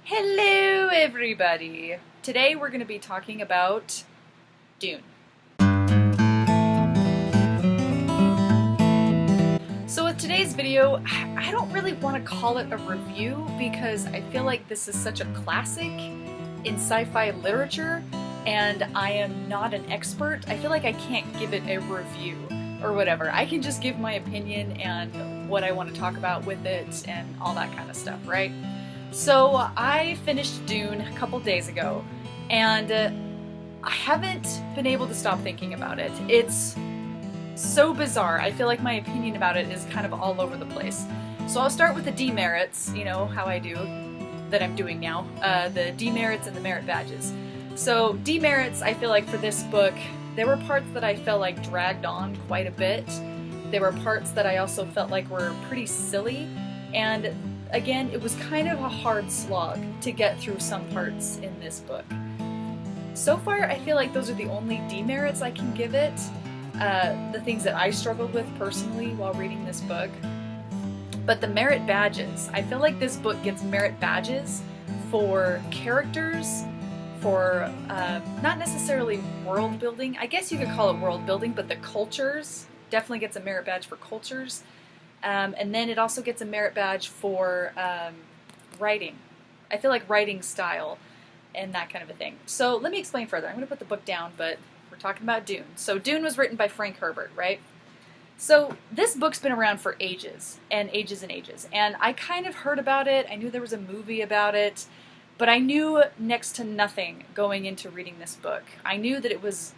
Hello, everybody! Today we're going to be talking about Dune. So with today's video, I don't really want to call it a review because I feel like this is such a classic in sci-fi literature and I am not an expert. I feel like I can't give it a review or whatever. I can just give my opinion and what I want to talk about with it and all that kind of stuff, right? So I finished Dune a couple days ago, and I haven't been able to stop thinking about it. It's so bizarre. I feel like my opinion about it is kind of all over the place. So I'll start with the demerits, you know, how I do, that I'm doing now. The demerits and the merit badges. So demerits, I feel like for this book, there were parts that I felt like dragged on quite a bit. There were parts that I also felt like were pretty silly, and again, it was kind of a hard slog to get through some parts in this book. So far, I feel like those are the only demerits I can give it, the things that I struggled with personally while reading this book. But the merit badges, I feel like this book gets merit badges for characters, for not necessarily world building. I guess you could call it world building, but the cultures definitely gets a merit badge for cultures. And then it also gets a merit badge for writing. I feel like writing style and that kind of a thing. So let me explain further. I'm going to put the book down, but we're talking about Dune. So Dune was written by Frank Herbert, right? So this book's been around for ages and ages and ages. And I kind of heard about it. I knew there was a movie about it. But I knew next to nothing going into reading this book. I knew that it was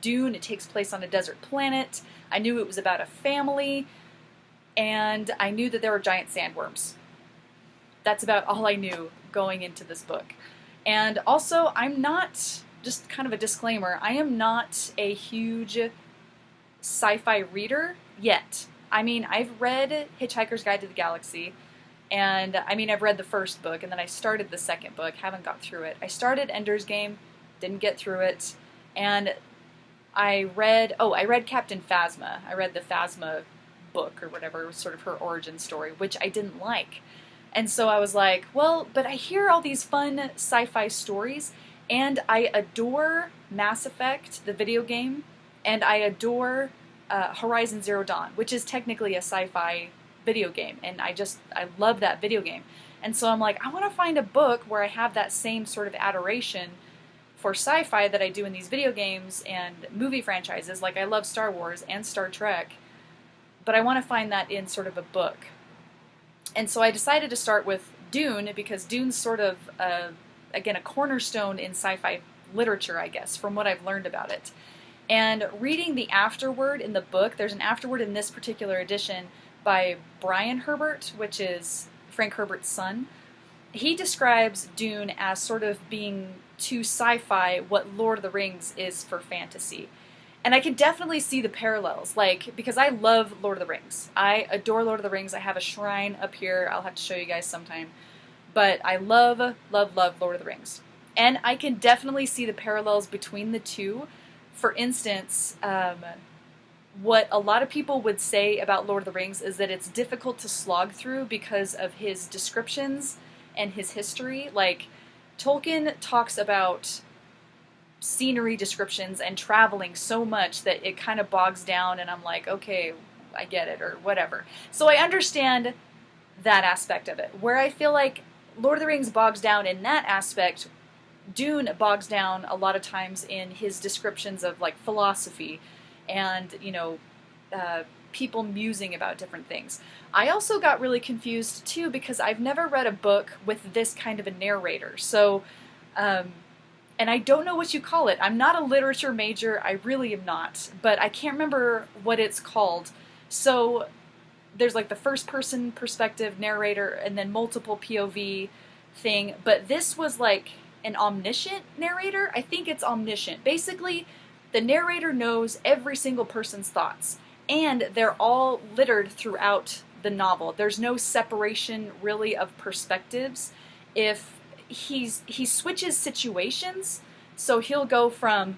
Dune. It takes place on a desert planet. I knew it was about a family. And I knew that there were giant sandworms. That's about all I knew going into this book. And also, I'm not, just kind of a disclaimer, I am not a huge sci-fi reader yet. I mean, I've read Hitchhiker's Guide to the Galaxy, and I mean, I've read the first book, and then I started the second book, haven't got through it. I started Ender's Game, didn't get through it, and I read Captain Phasma. I read the Phasma book or whatever, was sort of her origin story, which I didn't like. And so I was like, well, but I hear all these fun sci-fi stories, and I adore Mass Effect, the video game, and I adore Horizon Zero Dawn, which is technically a sci-fi video game, and I love that video game. And so I'm like, I want to find a book where I have that same sort of adoration for sci-fi that I do in these video games and movie franchises. Like, I love Star Wars and Star Trek, but I want to find that in sort of a book. And so I decided to start with Dune because Dune's sort of, again, a cornerstone in sci-fi literature, I guess, from what I've learned about it. And reading the afterword in the book, there's an afterword in this particular edition by Brian Herbert, which is Frank Herbert's son. He describes Dune as sort of being to sci-fi what Lord of the Rings is for fantasy. And I can definitely see the parallels, like, because I love Lord of the Rings. I adore Lord of the Rings. I have a shrine up here. I'll have to show you guys sometime. But I love, love, love Lord of the Rings. And I can definitely see the parallels between the two. For instance, what a lot of people would say about Lord of the Rings is that it's difficult to slog through because of his descriptions and his history. Like, Tolkien talks about scenery descriptions and traveling so much that it kind of bogs down, and I'm like, okay, I get it, or whatever. So I understand that aspect of it. Where I feel like Lord of the Rings bogs down in that aspect, Dune bogs down a lot of times in his descriptions of, like, philosophy and, you know, people musing about different things. I also got really confused, too, because I've never read a book with this kind of a narrator. So, and I don't know what you call it. I'm not a literature major. I really am not. But I can't remember what it's called. So there's like the first person perspective narrator and then multiple POV thing. But this was like an omniscient narrator. I think it's omniscient. Basically, the narrator knows every single person's thoughts. And they're all littered throughout the novel. There's no separation really of perspectives. If he switches situations, so he'll go from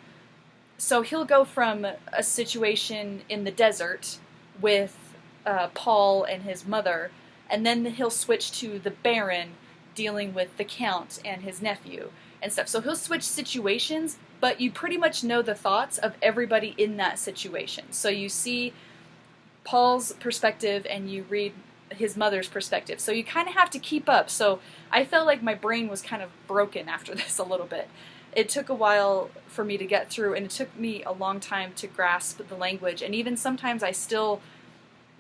a situation in the desert with Paul and his mother, and then he'll switch to the Baron dealing with the Count and his nephew and stuff. So he'll switch situations, but you pretty much know the thoughts of everybody in that situation. So you see Paul's perspective and you read his mother's perspective. So you kind of have to keep up. So I felt like my brain was kind of broken after this a little bit. It took a while for me to get through, and it took me a long time to grasp the language. And even sometimes I still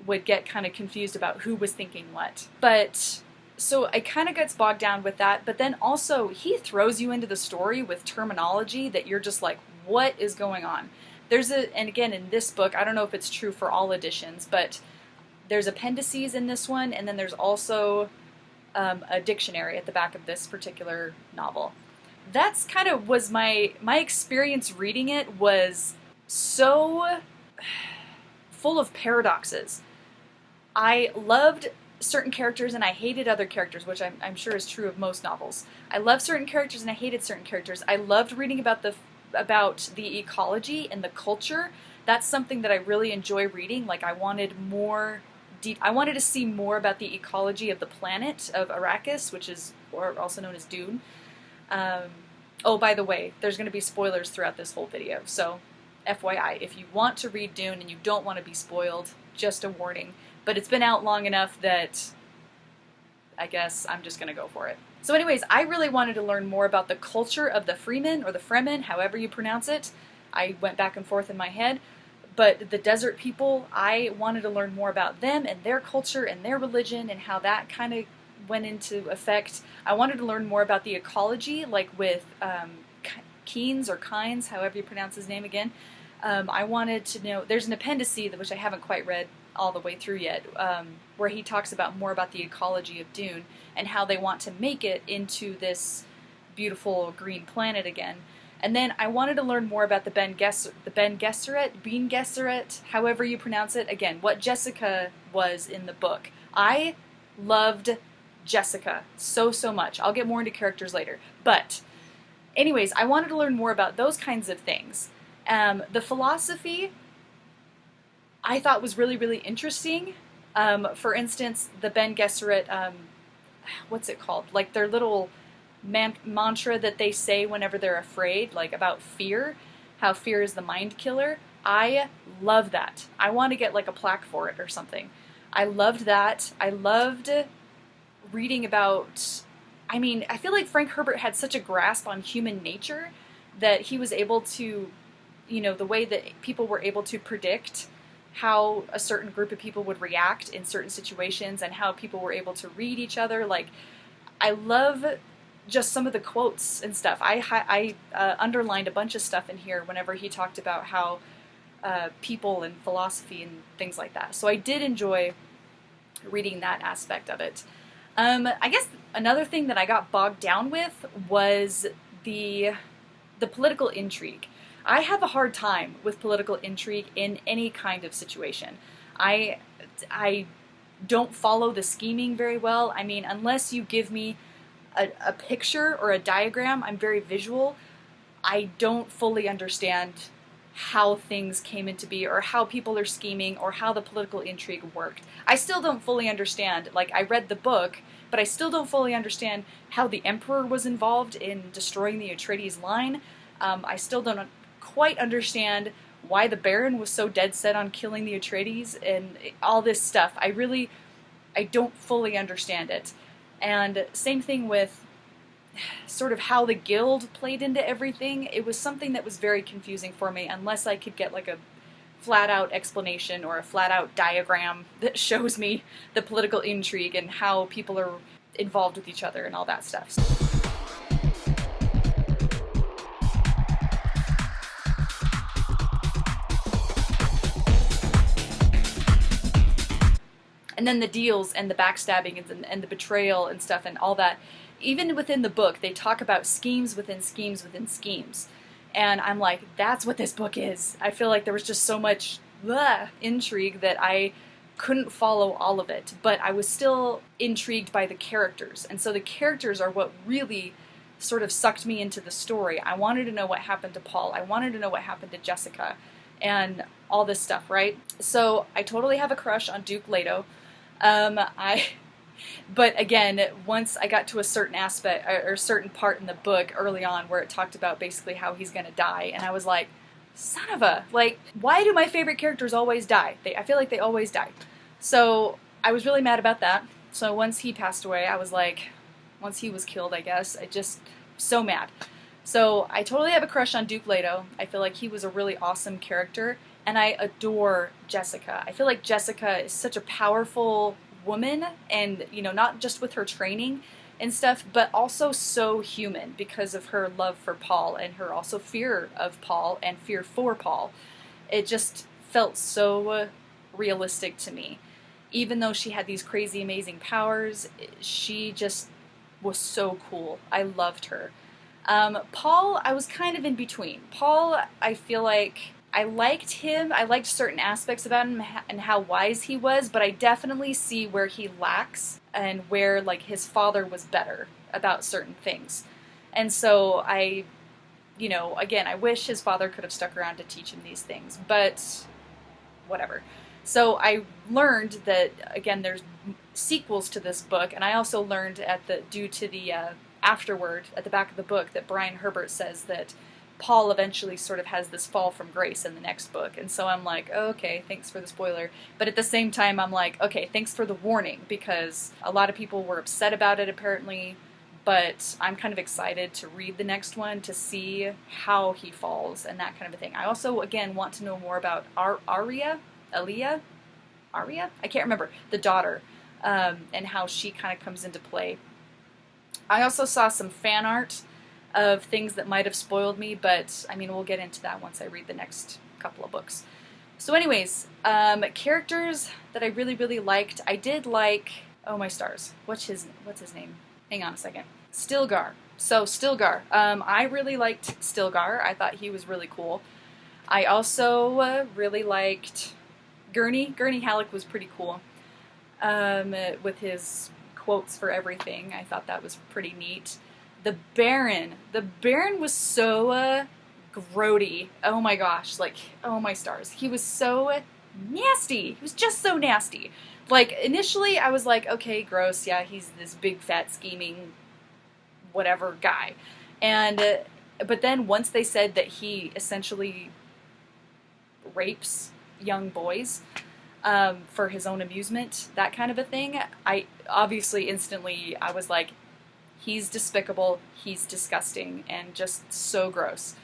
would get kind of confused about who was thinking what. But so I kind of gets bogged down with that. But then also he throws you into the story with terminology that you're just like, what is going on? And again, in this book, I don't know if it's true for all editions, but there's appendices in this one, and then there's also a dictionary at the back of this particular novel. That's kind of was my experience reading it was so full of paradoxes. I loved certain characters and I hated other characters, which I'm sure is true of most novels. I loved certain characters and I hated certain characters. I loved reading about the ecology and the culture. That's something that I really enjoy reading. Like I wanted to see more about the ecology of the planet of Arrakis, which is also known as Dune. Oh, by the way, there's going to be spoilers throughout this whole video, so FYI, if you want to read Dune and you don't want to be spoiled, just a warning. But it's been out long enough that I guess I'm just going to go for it. So anyways, I really wanted to learn more about the culture of the Fremen, or the Fremen, however you pronounce it. I went back and forth in my head. But the desert people, I wanted to learn more about them and their culture and their religion and how that kind of went into effect. I wanted to learn more about the ecology, like with Keynes or Kynes, however you pronounce his name again. I wanted to know, there's an appendice, which I haven't quite read all the way through yet, where he talks about more about the ecology of Dune and how they want to make it into this beautiful green planet again. And then I wanted to learn more about the Bene Gesserit, however you pronounce it. Again, what Jessica was in the book. I loved Jessica so much. I'll get more into characters later. But anyways, I wanted to learn more about those kinds of things. The philosophy I thought was really interesting. For instance, the Bene Gesserit, what's it called? Like their little mantra that they say whenever they're afraid, like about fear, how fear is the mind killer. I love that. I want to get like a plaque for it or something. I loved that. I loved reading about, I feel like Frank Herbert had such a grasp on human nature that he was able to, the way that people were able to predict how a certain group of people would react in certain situations and how people were able to read each other. Like, I love just some of the quotes and stuff. I underlined a bunch of stuff in here whenever he talked about how people and philosophy and things like that. So I did enjoy reading that aspect of it. I guess another thing that I got bogged down with was the political intrigue. I have a hard time with political intrigue in any kind of situation. I don't follow the scheming very well. Unless you give me a picture or a diagram, I'm very visual. I don't fully understand how things came into be or how people are scheming or how the political intrigue worked. I still don't fully understand. Like, I read the book, but I still don't fully understand how the Emperor was involved in destroying the Atreides line. I still don't quite understand why the Baron was so dead set on killing the Atreides and all this stuff. I don't fully understand it. And same thing with sort of how the guild played into everything. It was something that was very confusing for me unless I could get like a flat-out explanation or a flat-out diagram that shows me the political intrigue and how people are involved with each other and all that stuff. And then the deals and the backstabbing and the betrayal and stuff and all that. Even within the book, they talk about schemes within schemes within schemes. And I'm like, that's what this book is. I feel like there was just so much intrigue that I couldn't follow all of it. But I was still intrigued by the characters. And so the characters are what really sort of sucked me into the story. I wanted to know what happened to Paul. I wanted to know what happened to Jessica. And all this stuff, right? So I totally have a crush on Duke Leto. But again, once I got to a certain aspect or a certain part in the book early on where it talked about basically how he's going to die, and I was like, son of a, like, why do my favorite characters always die? I feel like they always die. So I was really mad about that. So once he passed away, I was like, once he was killed, I guess, I just, so mad. So I totally have a crush on Duke Leto. I feel like he was a really awesome character, and I adore Jessica. I feel like Jessica is such a powerful woman, and, you know, not just with her training and stuff, but also so human because of her love for Paul and her also fear of Paul and fear for Paul. It just felt so realistic to me. Even though she had these crazy amazing powers, she just was so cool. I loved her. Paul, I was kind of in between. Paul, I feel like I liked him. I liked certain aspects about him and how wise he was, but I definitely see where he lacks and where, like, his father was better about certain things. And so I, you know, again, I wish his father could have stuck around to teach him these things, but whatever. So I learned that, again, there's sequels to this book, and I also learned due to the afterword at the back of the book that Brian Herbert says that Paul eventually sort of has this fall from grace in the next book. And so I'm like, oh, okay, thanks for the spoiler. But at the same time, I'm like, okay, thanks for the warning, because a lot of people were upset about it apparently, but I'm kind of excited to read the next one to see how he falls and that kind of a thing. I also, again, want to know more about Aria? I can't remember, the daughter, and how she kind of comes into play. I also saw some fan art of things that might have spoiled me, but I mean, we'll get into that once I read the next couple of books. So anyways, characters that I really, really liked. I did like, oh my stars, what's his name? Hang on a second. Stilgar. So Stilgar. I really liked Stilgar. I thought he was really cool. I also really liked Gurney. Gurney Halleck was pretty cool. With his quotes for everything. I thought that was pretty neat. The Baron was so grody. Oh my gosh, like, oh my stars. He was so nasty. He was just so nasty. Like, initially I was like, okay, gross, yeah, he's this big fat scheming whatever guy. And but then once they said that he essentially rapes young boys for his own amusement, that kind of a thing, I obviously instantly I was like, he's despicable, he's disgusting, and just so gross.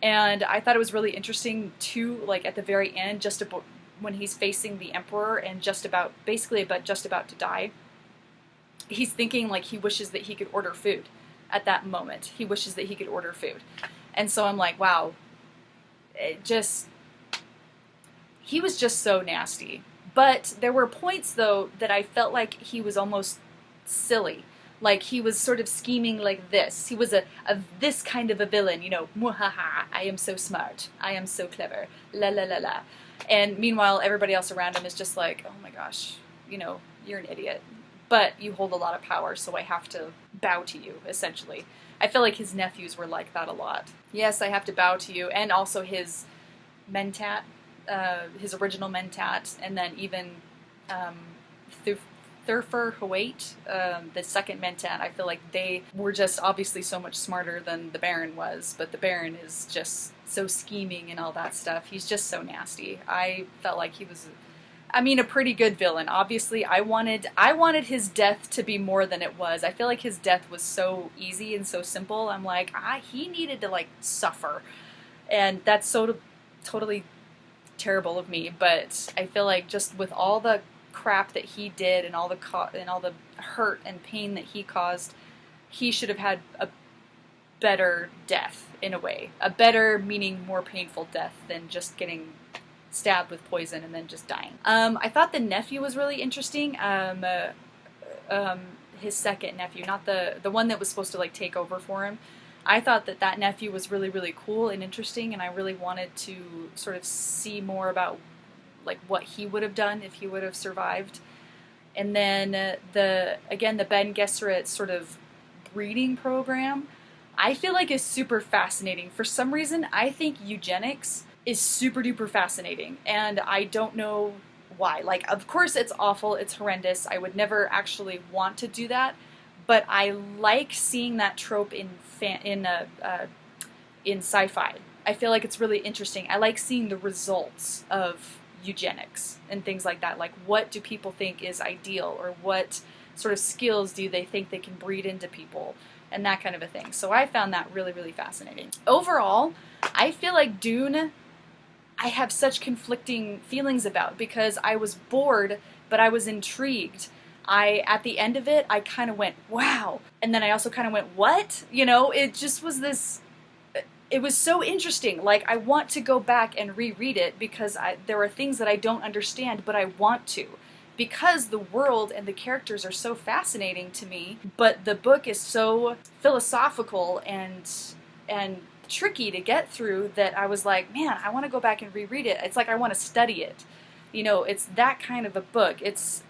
And I thought it was really interesting too, like at the very end, just about when he's facing the Emperor and just about to die, he's thinking like he wishes that he could order food at that moment. He wishes that he could order food. And so I'm like, wow, he was just so nasty. But there were points, though, that I felt like he was almost silly. Like, he was sort of scheming like this. He was this kind of a villain, you know, muhaha, I am so smart, I am so clever, la la la la. And meanwhile, everybody else around him is just like, oh my gosh, you know, you're an idiot. But you hold a lot of power, so I have to bow to you, essentially. I feel like his nephews were like that a lot. Yes, I have to bow to you, and also his mentat, his original mentat, and then even Thurfer Hawait, the second mentat. I feel like they were just obviously so much smarter than the Baron was, but the Baron is just so scheming and all that stuff. He's just so nasty. I felt like he was, I mean, a pretty good villain. Obviously, I wanted his death to be more than it was. I feel like his death was so easy and so simple. I'm like, he needed to like suffer, and that's so totally terrible of me. But I feel like just with all the crap that he did and all the hurt and pain that he caused, he should have had a better death in a way. A better meaning more painful death than just getting stabbed with poison and then just dying. I thought the nephew was really interesting. His second nephew, not the one that was supposed to like take over for him. I thought that nephew was really, really cool and interesting, and I really wanted to sort of see more about like what he would have done if he would have survived. And then the Ben Gesserit sort of breeding program, I feel like is super fascinating. For some reason, I think eugenics is super duper fascinating, and I don't know why. Like, of course it's awful, it's horrendous, I would never actually want to do that, but I like seeing that trope in sci-fi. I feel like it's really interesting. I like seeing the results of eugenics and things like that. Like, what do people think is ideal, or what sort of skills do they think they can breed into people, and that kind of a thing. So I found that really, really fascinating. Overall, I feel like Dune, I have such conflicting feelings about, because I was bored, but I was intrigued. At the end of it, I kind of went, wow. And then I also kind of went, what? You know, it just was this, it was so interesting. Like, I want to go back and reread it, because there are things that I don't understand, but I want to. Because the world and the characters are so fascinating to me, but the book is so philosophical and tricky to get through, that I was like, man, I want to go back and reread it. It's like I want to study it. You know, it's that kind of a book. It's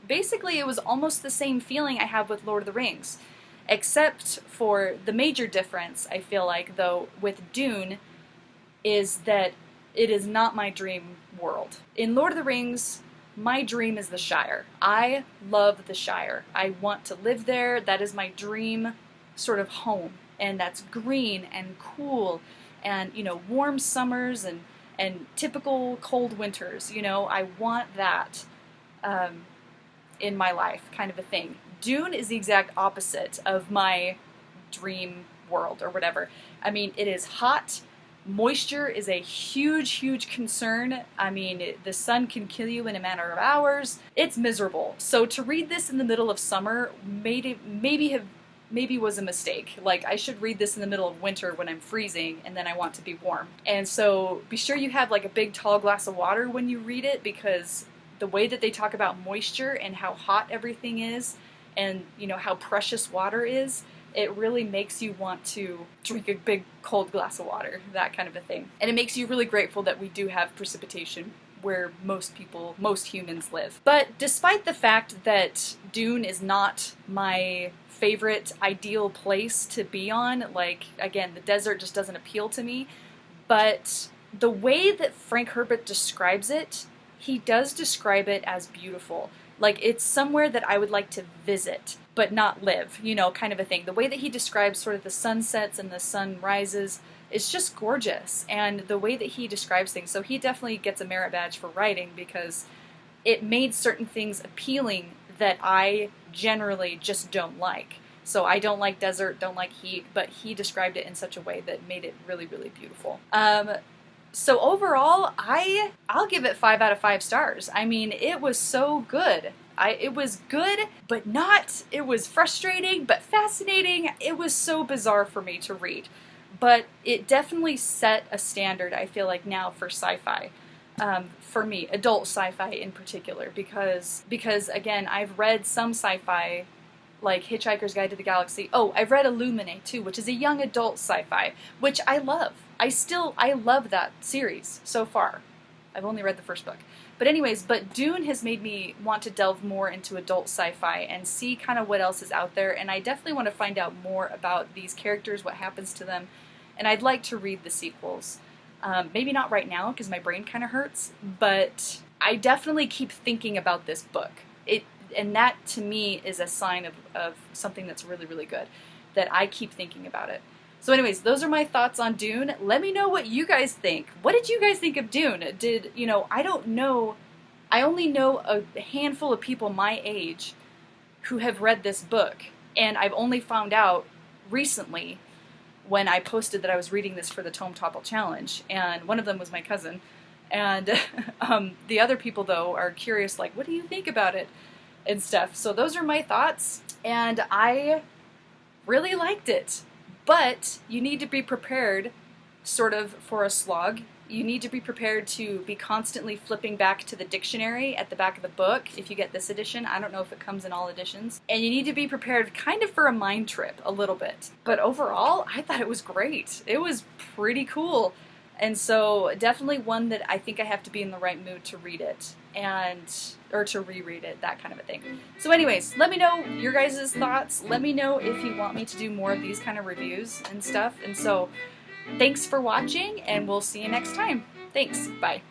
basically, it was almost the same feeling I have with Lord of the Rings, except for the major difference, I feel like, though, with Dune, is that it is not my dream world. In Lord of the Rings, my dream is the Shire. I love the Shire. I want to live there. That is my dream sort of home. And that's green and cool and, you know, warm summers and typical cold winters. You know, I want that in my life, kind of a thing. Dune is the exact opposite of my dream world or whatever. I mean, it is hot. Moisture is a huge, huge concern. I mean, the sun can kill you in a matter of hours. It's miserable. So to read this in the middle of summer maybe was a mistake. Like, I should read this in the middle of winter when I'm freezing and then I want to be warm. And so be sure you have like a big tall glass of water when you read it, because the way that they talk about moisture and how hot everything is, and, you know, how precious water is, it really makes you want to drink a big cold glass of water, that kind of a thing. And it makes you really grateful that we do have precipitation where most humans live. But despite the fact that Dune is not my favorite ideal place to be on, like, again, the desert just doesn't appeal to me, but the way that Frank Herbert describes it, he does describe it as beautiful. Like, it's somewhere that I would like to visit, but not live, you know, kind of a thing. The way that he describes sort of the sunsets and the sunrises is just gorgeous. And the way that he describes things, so he definitely gets a merit badge for writing, because it made certain things appealing that I generally just don't like. So I don't like desert, don't like heat, but he described it in such a way that made it really, really beautiful. So overall, I'll give it 5 out of 5 stars. I mean, it was so good. It was good, but not. It was frustrating, but fascinating. It was so bizarre for me to read. But it definitely set a standard, I feel like, now for sci-fi. For me, adult sci-fi in particular, because again, I've read some sci-fi, like Hitchhiker's Guide to the Galaxy. Oh, I've read Illuminae too, which is a young adult sci-fi, which I love. I love that series so far. I've only read the first book. But anyways, Dune has made me want to delve more into adult sci-fi and see kind of what else is out there, and I definitely want to find out more about these characters, what happens to them, and I'd like to read the sequels. Maybe not right now, because my brain kind of hurts, but I definitely keep thinking about this book. And that, to me, is a sign of something that's really, really good, that I keep thinking about it. So anyways, those are my thoughts on Dune. Let me know what you guys think. What did you guys think of Dune? I don't know, I only know a handful of people my age who have read this book, and I've only found out recently when I posted that I was reading this for the Tome Topple Challenge, and one of them was my cousin, and the other people, though, are curious, like, what do you think about it, and stuff. So those are my thoughts, and I really liked it. But you need to be prepared, sort of, for a slog. You need to be prepared to be constantly flipping back to the dictionary at the back of the book, if you get this edition. I don't know if it comes in all editions. And you need to be prepared kind of for a mind trip, a little bit. But overall, I thought it was great. It was pretty cool. And so definitely one that I think I have to be in the right mood to read it, or to reread it, that kind of a thing. So anyways, let me know your guys' thoughts. let me know if you want me to do more of these kind of reviews and stuff. And so thanks for watching, and we'll see you next time. Thanks, bye.